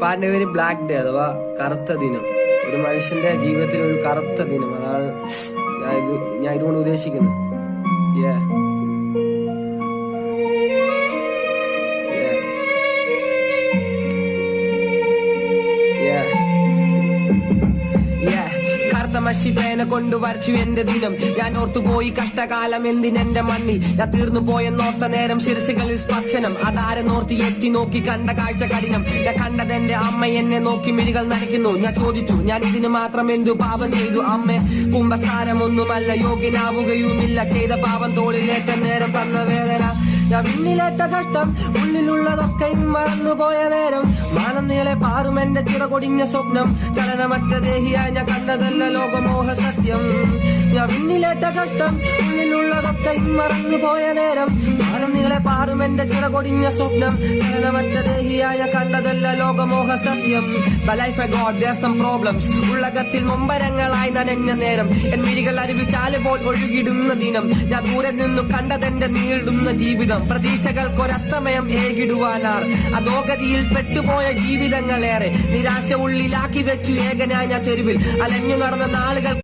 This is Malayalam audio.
പാട്ടിന്റെ പേര് ബ്ലാക്ക് ഡേ അഥവാ കറുത്ത ദിനം. ഒരു മനുഷ്യന്റെ ജീവിതത്തിൽ ഒരു കറുത്ത ദിനം, അതാണ് ഞാൻ ഇതുകൊണ്ട് ഉദ്ദേശിക്കുന്നത്. മഷി പേന കൊണ്ട് വരച്ചു എന്റെ ദിനം. ഞാൻ ഓർത്തുപോയി കഷ്ടകാലം എന്തിനെന്റെ മണ്ണിൽ. ഞാൻ തീർന്നു പോയെന്നോർത്ത നേരം ശിരസുകളിൽ സ്പർശനം. അതാരെന്നോർത്തി എത്തി നോക്കി കണ്ട കാഴ്ച കഠിനം. ഞാൻ കണ്ടതെന്റെ അമ്മ എന്നെ നോക്കി മിഴികൾ നനയ്ക്കുന്നു. ഞാൻ ചോദിച്ചു, ഞാൻ ഇതിന് മാത്രം എന്തു പാപം ചെയ്തു അമ്മേ? കുംഭസാരമൊന്നുമല്ല, യോഗ്യനാവുകയുമില്ല. ചെയ്ത പാപം തോളിലേറ്റ നേരം തന്ന വേദന. ഞാൻ വിണ്ണിലേറ്റ കഷ്ടം, ഉള്ളിലുള്ളതൊക്കെയും മറന്നുപോയ നേരം. മാനം നീളെ പാറും എന്റെ ചിറകൊടിഞ്ഞ സ്വപ്നം. ചലനമറ്റ ദേഹിയായി ഞാൻ കണ്ടതല്ല ലോകമോഹ സത്യം. ഞാൻ വിണ്ണിലേറ്റ കഷ്ടം, ഉള്ളിലുള്ളതൊക്കെയും മറന്നുപോയ നേരം. മാനം നീളെ പാറും എന്റെ ചിറകൊടിഞ്ഞ സ്വപ്നം. ചലനമറ്റ ദേഹിയായി ഞാൻ കണ്ടതല്ല ലോകമോഹ സത്യം. But life I got there some problems. ഉള്ളകത്തിൽ നൊമ്പരങ്ങളായി നനഞ്ഞ നേരം. എൻ മിഴികൾ അരുവിച്ചാല് പോൽ ഒഴുകിടുന്ന ദിനം. ഞാൻ ദൂരെ നിന്നു കണ്ടതെന്റെ നീളുന്ന ജീവിതം. പ്രതീക്ഷകൾക്കൊരസ്തമയം ഏകിടുവാനാർ. അധോഗതിയിൽ പെട്ടുപോയ ജീവിതങ്ങളേറെ. നിരാശ ഉള്ളിലാക്കി വെച്ചു ഏകനായ തെരുവിൽ അലഞ്ഞു നടന്ന നാളുകൾ.